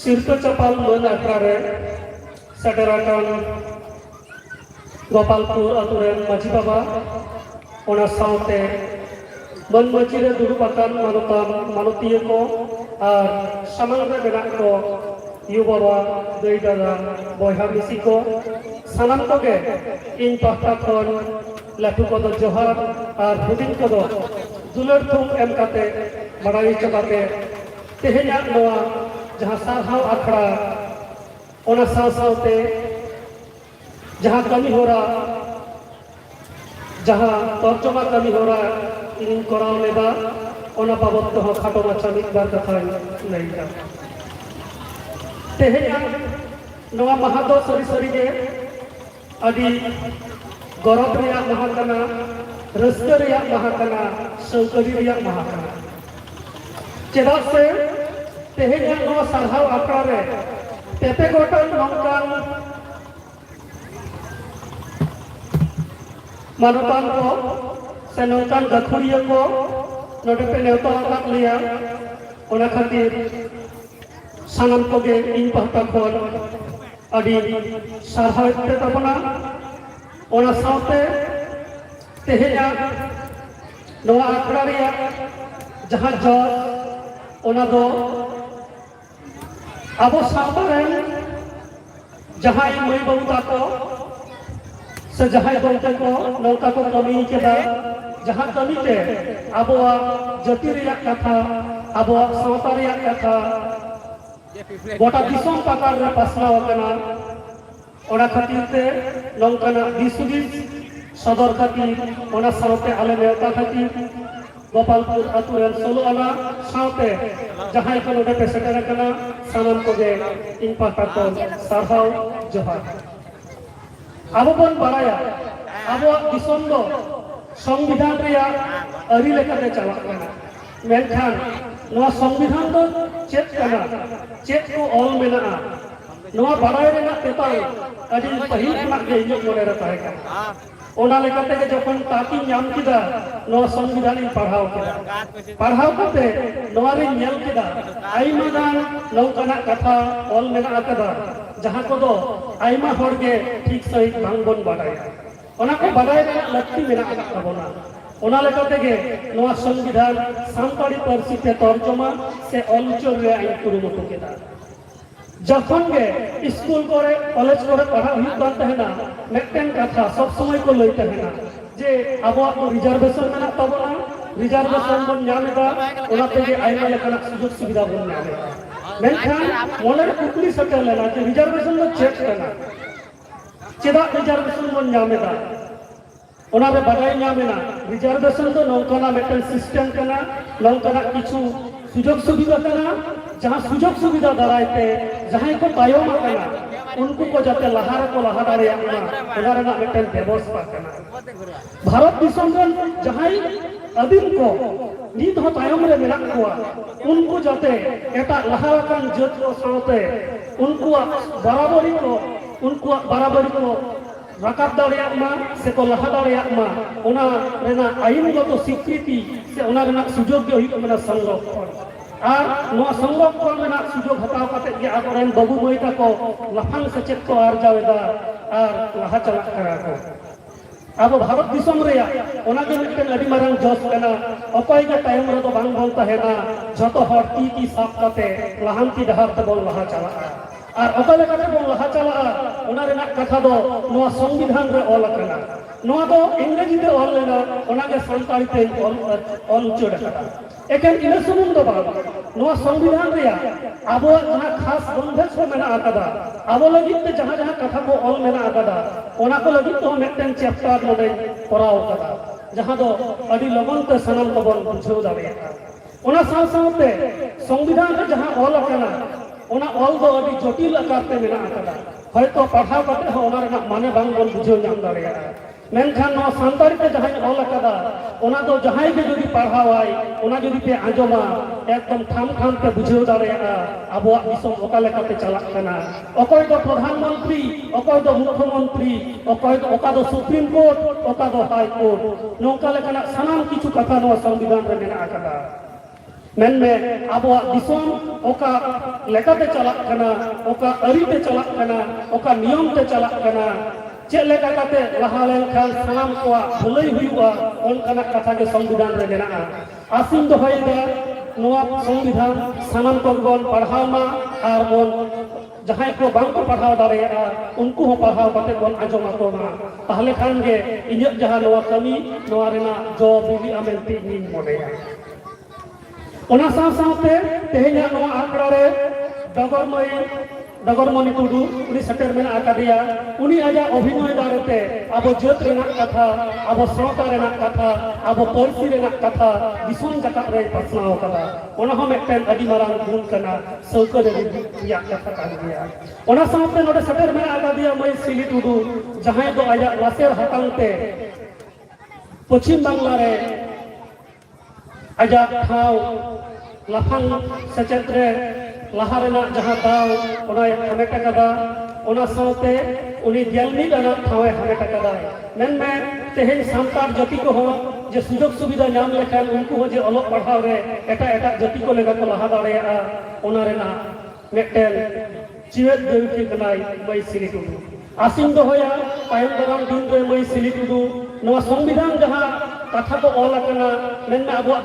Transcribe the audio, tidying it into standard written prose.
Sirto Capal Mon Akrare Sadarakan Gopalpur Aturen Maji Baba Ona Saute Mon Majire Durupakan Manutan Manutiya ko ar Samangre Benak ko Yu Baba Doi Dada Boyha Bisi ko Sanam koge In Pahta Khon Latu Kodo Johar ar Hudin Kodo Dular Thum Em Kate Badai Chakate Tehenyak Noa जहाँ साहब आखड़ा ओना साथ-साथते जहाँ कमी हो रहा जहाँ तर्जमा कमी हो रहा इन कराव लेबा ओना बाबत तो खाटो माचा मित बार कथा नहीं था तेहेया नवा महादो सरी के अभी गौरव रिया महाकना रस्क रिया महाकना सौकरी रिया महाकना चेदा से तेहेया नवा सारहाव आकारे पेपे गोटन नौकान मानुतान को से नौकान गथुरिया को नोटे पे नेवता आकात लिया ओना खातिर सानम कोगे इन पहता खोल अडी सारहाव ते तबना ओना साउते तेहेया नवा आकारिया जहाँ जॉब ओना दो Abo sabaran jahai mai bauta ko se jahai bauta ko nauta ko kami keda jaha kami te abo jati riyak katha abo sawta riyak katha gota disom pakar re pasna wakana ona khatir te nongkana disudis sadar khatir ona sawte ale newta khatir Gopalpur Aturen Solo Ana Saute Jahai ko node pe setera kana sanan ko ge in pahtakon sarhau johar abo bon baraya abo disom do সংবিধান Riya ari lekate chalak kana menkhan noa সংবিধান do chet kana chet ko all menaa noa baray rena tetang adi pahil khana ge inyok mone re tahe kana ओना लेकते के जखन ताकी नाम किदा no संविधान पढ़ाओ किदा पढ़ाओ कते नोवारे नेल किदा आइमा गान नौकाना कथा ऑल मेना आकदा जहां को दो आइमा होड़ के ठीक सही भांगबन बाडाय ओना को बाडाय रे लक्ति मेना आकबोना ओना लेकते के नोवा संविधान सांताड़ी पारसी ते तर्जमा से ऑलचर रे आइन कुरुमुटु किदा जखन के स्कूल करे कॉलेज करे पढ़ा हुई बनते हैं ना मेंटेन कथा सब समय को लेते हैं ना जे अब रिजर्वेशन में ना तब ना रिजर्वेशन बन जानेगा ओना ते जे आइना लेकना सुযোগ सुविधा बन जानेगा मेंखान मोने कुकली सके लेना जे रिजर्वेशन में चेक करना चेदा रिजर्वेशन बन जानेगा ओना रे बाडाय जामेना रिजर्वेशन तो नौकाना मेंटेन सिस्टम करना नौकाना किछु सुযোগ सुविधा करना जहाँ सुযোগ सुविधा दारायते जहाँ को तायम आकना उनको को जाते लहार को लहार रे आना ओना रेना मेंटेन व्यवस्था करना भारत दिसम रन जहाँ अदीम को नीत हो तायम रे मेना को उनको जाते एटा लहार कान जत को साथे उनको बराबरी को राकाब दाड़िया मा से को लहा दाड़िया मा ओना रेना आईनगत स्वीकृति से ओना रेना सुযোগ के हुई मेना संरक्षण আর নোয়া সংরক্ষণ মেনা সুযোগ হতাও কাতে যে আবরেন বাবু মইতা কো লাফাং সেচেত কো আর যাওয়েদা আর লাহা চালাক করা কো আবো ভারত দিসম রেয়া ওনাকে মিটতেন আদি মারাং জস কেনা অকয় গে টাইম রে তো বাং বলতা হেনা যত হর টি সাপ কাতে লাহান্তি ডাহার তে বল লাহা চালাক আর অকয় কাতে বল লাহা চালাক ওনা রেনা কথা দো নোয়া সংবিধান রে অল কেনা নোয়া তো ইংরেজি তে অল লেনা ওনাকে সান্তাড়ি তে অল চড়ে কাটা एकेन इना सुमुंग दो बाग नोआ संविधान रिया आबो जहां खास बंधेज को मेना आकादा आबो लगित ते जहां जहां कथा को ऑल मेना आकादा ओना को लगित तो मेंटेन चैप्टर नोडे पढ़ाओ कादा जहां दो अडी लगन ते सनम को बन बुझो दावे ओना साथ-साथते संविधान रे जहां ऑल आकाना ओना ऑल दो अडी जटिल आकार ते मेना आकादा हयतो पढ़ाओ काते हो ओना रे माने बांग बन बुझो नाम दावे मेनखान नोआ सांताड़ी ते जहां ऑल आकादा ओना दो जहां के जदी पढ़ावाई ओना जदी पे आंजमा एकदम ठाम ठाम पे बुझाव दाड़ेया आबोआ दिसम ओका लेकाते चलाक कना अकय दो प्रधानमंत्री अकय दो मुख्यमंत्री अकय दो ओका दो सुप्रीम कोर्ट ओका दो हाई कोर्ट नोका लेकाना सानाम किछु कथा नोआ संविधान रे मेना आकादा मेनमे आबोआ दिसोम ओका लेकाते चलाक कना ओका अरिते चलाक कना ओका नियम ते चलाक कना चेक लेका काते लहा लेनखान सानाम कोआ भुलई हुआ ओनकाना कथा के संविधान रे मेनाआ आसिन दोहयदा नोआ संविधान सानाम को बोन पढ़ावमा आर बोन जहां को बांग को पढ़ाव दारेया उनको हो पढ़ाव काते बोन आजमा को मा ताहले खान गे इᱧ जहां नोआ कमी नोआ रेना जो बिबी आमेंती नि मोनेया ओना साथ-साथते तेहेnya नोआ आंकड़ा रे डगरमणि टुडू उनी सेटेर मेना आकादिया उनी आजा अभिनय दारेते आबो जत रेना कथा आबो श्रोता रेना कथा आबो परसी रेना कथा दिसुम जकात रे पासनाव कदा ओना हम एकटेन अडी मारांग गुण कना सौका रे रिया कथा कान गया ओना साथते नोडे सेटेर मेना आकादिया मई सिली टुडू जहां दो आजा लासेर हतांगते पश्चिम बांग्ला रे आजा ठाव लाफांग सेचेत रे लहा रेना जहां दाव ओना हमेट कदा ओना साथे उनी जेलमी दाना ठावे हमेट कदा मेनमे तेहेन सांतार जाति को हो जे सुजोग सुविधा नाम लेखान उनको हो जे अलग पढ़ाव रे एटा एटा जाति को लेगा को लहा दाड़ेया ओना रेना मेटेल जीवेत देवकी कनाई मई सिली टुडू आसिन दोहया तायम दाराम दिन रे मई सिली टुडू नवा संविधान जहां कथा को ऑल कना मेनमे आबो